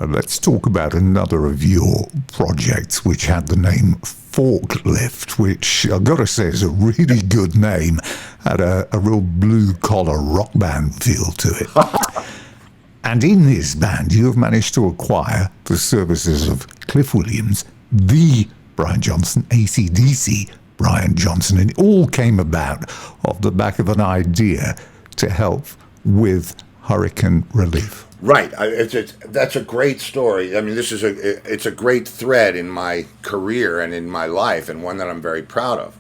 Let's talk about another of your projects, which had the name Forklift, which I've got to say is a really good name. Had a real blue-collar rock band feel to it. And in this band, you have managed to acquire the services of Cliff Williams, the Brian Johnson, AC/DC Brian Johnson, and it all came about off the back of an idea to help with hurricane relief. Right. That's a great story. I mean, it's a great thread in my career and in my life, and one that I'm very proud of.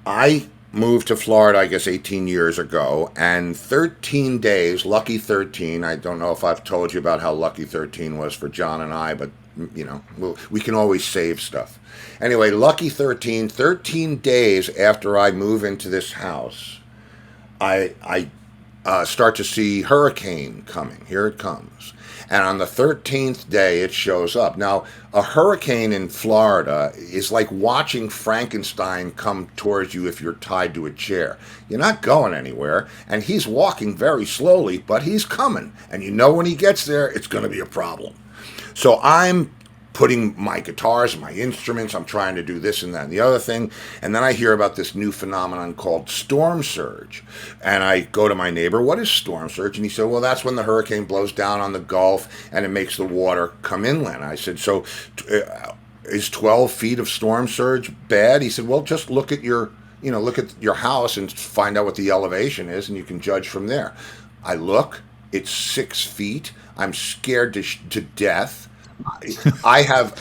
I moved to Florida, I guess, 18 years ago, and 13 days, lucky 13, I don't know if I've told you about how lucky 13 was for John and I, but, we can always save stuff. Anyway, lucky 13 days after I move into this house, I start to see hurricane coming. Here it comes. And on the 13th day, it shows up. Now, a hurricane in Florida is like watching Frankenstein come towards you if you're tied to a chair. You're not going anywhere, and he's walking very slowly, but he's coming. And you know when he gets there, it's going to be a problem. So I'm putting my guitars, my instruments, I'm trying to do this and that and the other thing, and then I hear about this new phenomenon called storm surge. And I go to my neighbor, what is storm surge? And he said, well, that's when the hurricane blows down on the Gulf and it makes the water come inland. I said, so is 12 feet of storm surge bad? He said, well, just look at your house and find out what the elevation is, and you can judge from there. I look, it's 6 feet. I'm scared to death.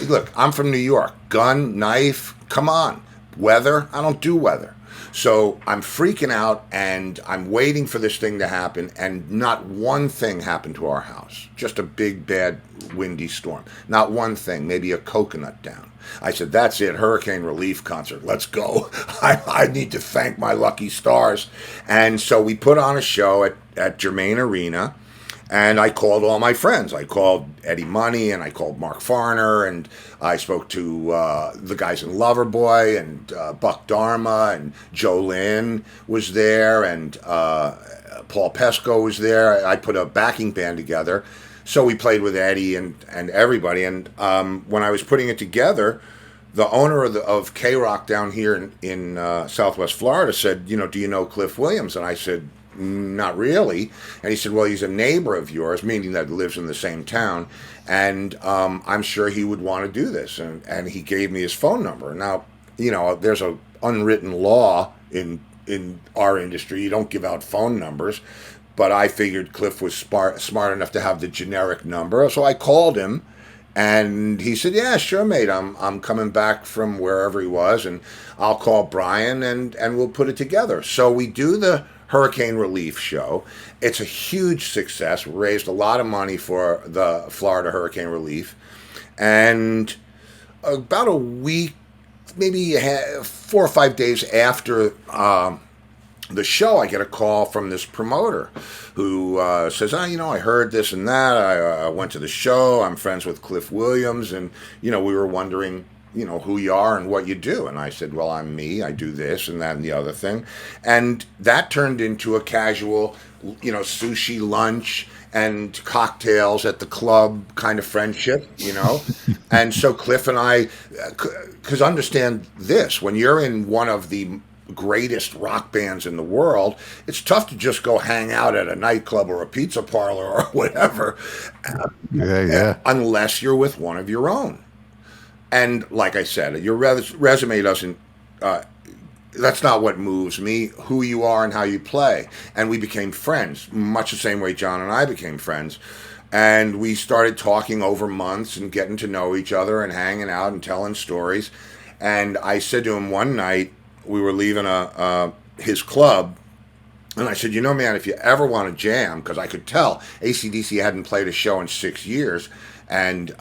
Look, I'm from New York. Gun, knife, come on. Weather, I don't do weather. So I'm freaking out, and I'm waiting for this thing to happen, and not one thing happened to our house. Just a big, bad, windy storm. Not one thing, maybe a coconut down. I said, that's it, hurricane relief concert. Let's go. I need to thank my lucky stars. And so we put on a show at Germain Arena. And I called all my friends. I called Eddie Money, and I called Mark Farner, and I spoke to the guys in Loverboy, and Buck Dharma, and Joe Lynn was there, and Paul Pesco was there. I put a backing band together. So we played with Eddie and everybody. And when I was putting it together, the owner of K-Rock down here in Southwest Florida said, do you know Cliff Williams? And I said, not really. And he said, well, he's a neighbor of yours, meaning that he lives in the same town, and I'm sure he would want to do this. And he gave me his phone number. Now, there's an unwritten law in our industry. You don't give out phone numbers. But I figured Cliff was smart enough to have the generic number. So I called him, and he said, yeah, sure, mate. I'm coming back from wherever he was, and I'll call Brian, and we'll put it together. So we do the hurricane relief show. It's a huge success. We raised a lot of money for the Florida hurricane relief. And about a week, maybe 4 or 5 days after the show, I get a call from this promoter who says, I heard this and that. I went to the show. I'm friends with Cliff Williams. And, we were wondering, who you are and what you do. And I said, well, I'm me. I do this and that and the other thing. And that turned into a casual, sushi lunch and cocktails at the club kind of friendship, And so Cliff and I, because understand this, when you're in one of the greatest rock bands in the world, it's tough to just go hang out at a nightclub or a pizza parlor or whatever. Unless you're with one of your own. And like I said, your resume doesn't, that's not what moves me, who you are and how you play. And we became friends, much the same way John and I became friends. And we started talking over months and getting to know each other and hanging out and telling stories. And I said to him one night, we were leaving his club, and I said, man, if you ever want to jam, because I could tell AC/DC hadn't played a show in 6 years, and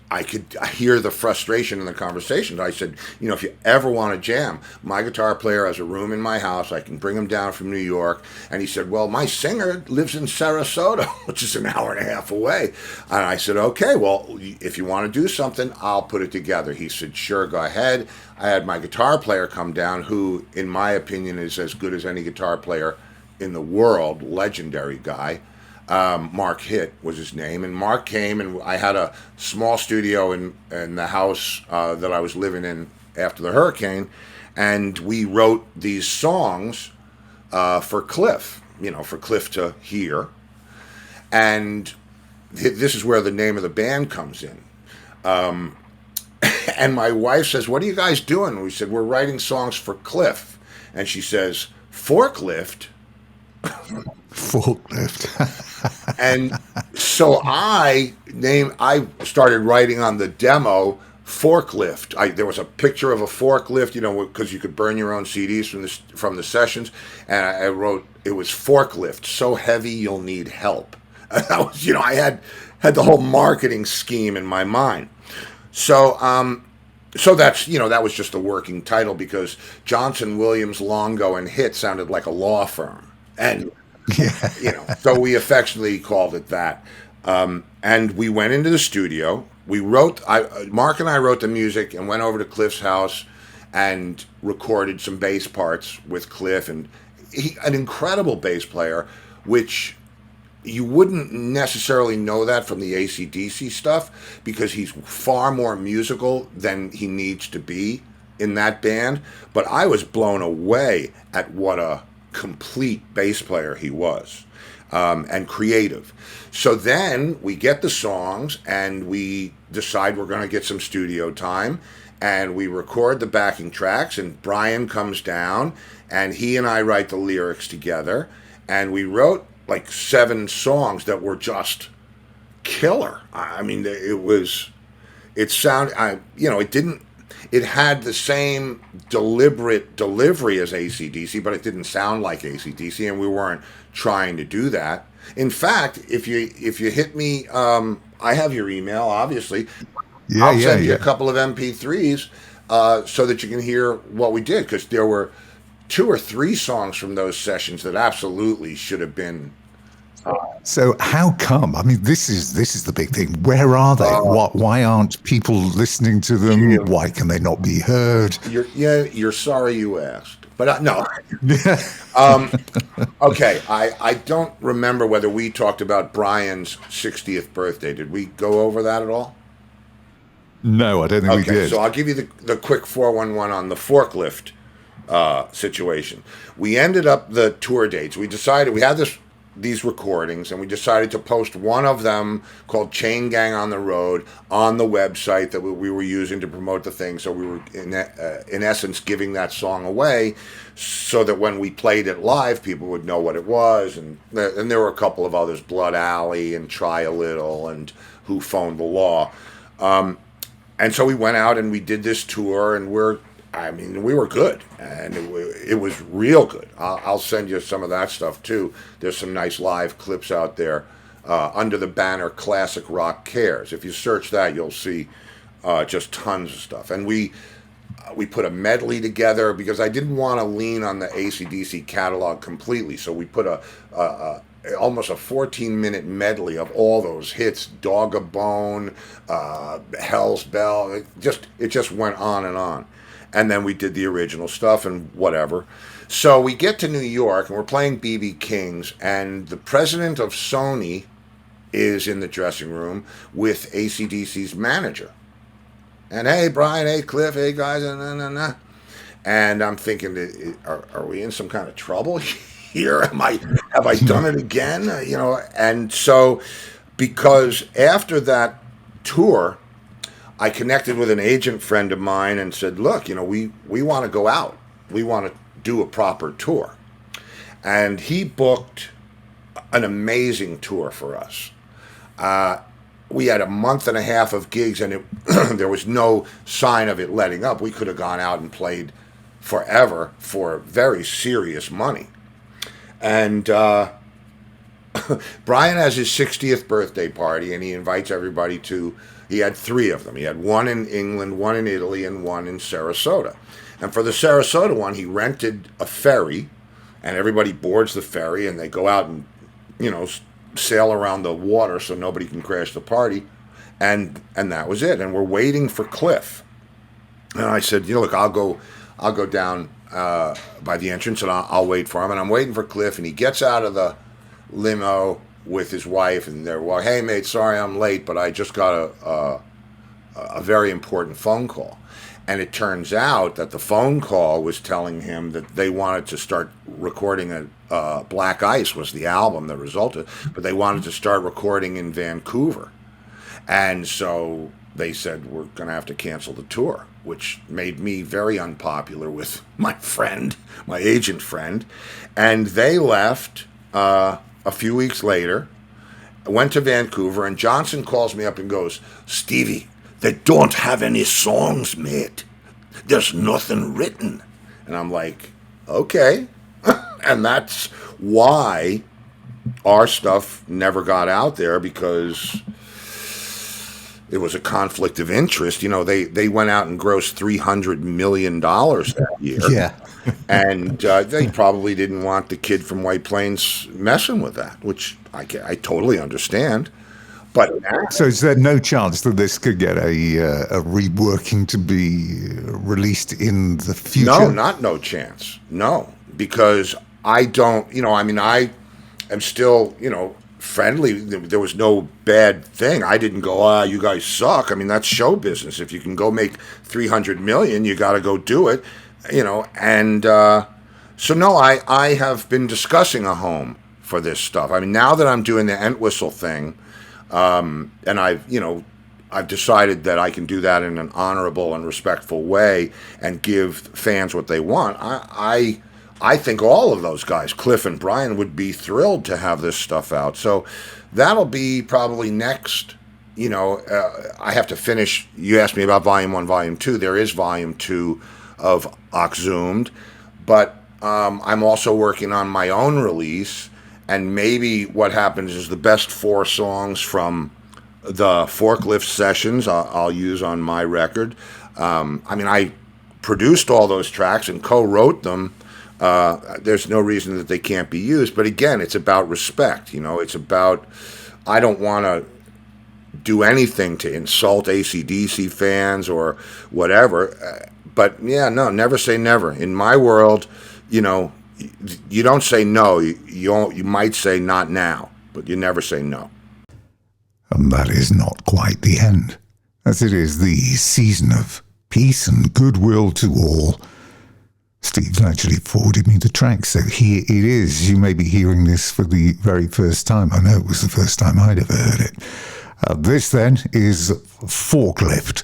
I could hear the frustration in the conversations. I said, if you ever want to jam, my guitar player has a room in my house. I can bring him down from New York. And he said, well, my singer lives in Sarasota, which is an hour and a half away. And I said, okay, well, if you want to do something, I'll put it together. He said, sure, go ahead. I had my guitar player come down, who, in my opinion, is as good as any guitar player in the world, legendary guy. Mark Hitt was his name, and Mark came, and I had a small studio in the house that I was living in after the hurricane, and we wrote these songs for Cliff, for Cliff to hear, and this is where the name of the band comes in. And my wife says, "What are you guys doing?" We said, "We're writing songs for Cliff," and she says, "Forklift." Forklift. And so I started writing on the demo Forklift. There was a picture of a forklift, because you could burn your own CDs from the sessions, and I wrote it was Forklift, so heavy you'll need help. And that was, I had the whole marketing scheme in my mind. So that's that was just a working title because Johnson, Williams, Longo, and Hitt sounded like a law firm, and so we affectionately called it that. And we went into the studio. Mark and I wrote the music and went over to Cliff's house and recorded some bass parts with Cliff, and an incredible bass player, which you wouldn't necessarily know that from the AC/DC stuff because he's far more musical than he needs to be in that band. But I was blown away at what a complete bass player he was, and creative. So then we get the songs and we decide we're going to get some studio time, and we record the backing tracks, and Brian comes down and he and I write the lyrics together, and we wrote like 7 songs that were just killer. I mean, it had the same deliberate delivery as AC/DC, but it didn't sound like AC/DC, and we weren't trying to do that. In fact, if you hit me, I have your email, obviously. I'll send you a couple of MP3s so that you can hear what we did, because there were 2 or 3 songs from those sessions that absolutely should have been. So how come? I mean, this is the big thing. Where are they? Why aren't people listening to them? Why can they not be heard? You're sorry you asked, but no. Okay, I don't remember whether we talked about Brian's 60th birthday. Did we go over that at all? No, I don't think we did. So I'll give you the quick 411 on the Forklift situation. We ended up the tour dates. We decided we had these recordings, and we decided to post one of them called Chain Gang on the Road on the website that we were using to promote the thing. So we were in essence giving that song away so that when we played it live, people would know what it was. And there were a couple of others, Blood Alley and Try a Little and Who Phoned the Law. And so we went out and we did this tour, and we were good, and it was real good. I'll send you some of that stuff too. There's some nice live clips out there under the banner Classic Rock Cares. If you search that, you'll see just tons of stuff. And we put a medley together because I didn't want to lean on the AC/DC catalog completely, so we put almost a 14-minute medley of all those hits, Dog a Bone, Hell's Bell. It just went on and on. And then we did the original stuff and whatever. So we get to New York, and we're playing B.B. King's, and the president of Sony is in the dressing room with AC/DC's manager. And, hey, Brian, hey, Cliff, hey, guys, and I'm thinking, are we in some kind of trouble here? Have I done it again? And so because after that tour, I connected with an agent friend of mine and said, look, we want to go out. We want to do a proper tour. And he booked an amazing tour for us. We had a month and a half of gigs, and there was no sign of it letting up. We could have gone out and played forever for very serious money. And Brian has his 60th birthday party, and he invites everybody to. He had 3 of them. He had one in England, one in Italy, and one in Sarasota. And for the Sarasota one, he rented a ferry, and everybody boards the ferry, and they go out and, sail around the water so nobody can crash the party. And that was it. And we're waiting for Cliff. And I said, look, I'll go down by the entrance, and I'll wait for him. And I'm waiting for Cliff, and he gets out of the limo with his wife, and they're, well, hey mate, sorry I'm late, but I just got a very important phone call. And it turns out that the phone call was telling him that they wanted to start recording Black Ice was the album that resulted, but they wanted to start recording in Vancouver. And so they said, we're going to have to cancel the tour, which made me very unpopular with my friend, my agent friend. And they left a few weeks later, went to Vancouver, and Johnson calls me up and goes, Stevie, they don't have any songs, mate. There's nothing written. And I'm like, okay. And that's why our stuff never got out there, because it was a conflict of interest. You know, they went out and grossed $300 million that year. Yeah. And they probably didn't want the kid from White Plains messing with that, which I totally understand. But now, So is there no chance that this could get a reworking to be released in the future? no chance. No, because I don't, I am still, friendly. There was no bad thing. I didn't go, you guys suck. I mean, that's show business. If you can go make 300 million, you got to go do it, and so no, I have been discussing a home for this stuff. I mean, now that I'm doing the Entwistle thing, and I've decided that I can do that in an honorable and respectful way and give fans what they want. I think all of those guys, Cliff and Brian, would be thrilled to have this stuff out. So that'll be probably next. I have to finish. You asked me about Volume 1, Volume 2. There is Volume 2 of Oxzoomed, but I'm also working on my own release. And maybe what happens is the best 4 songs from the Forklift sessions I'll use on my record. I produced all those tracks and co-wrote them. There's no reason that they can't be used. But again, it's about respect. It's about, I don't want to do anything to insult AC/DC fans or whatever. But yeah, no, never say never. In my world, you don't say no. You might say not now, but you never say no. And that is not quite the end, as it is the season of peace and goodwill to all. Steve's actually forwarded me the track, so here it is. You may be hearing this for the very first time. I know it was the first time I'd ever heard it. This then is Forklift,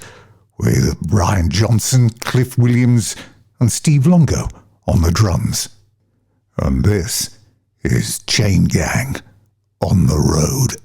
with Brian Johnson, Cliff Williams, and Steve Luongo on the drums. And this is Chain Gang on the Road.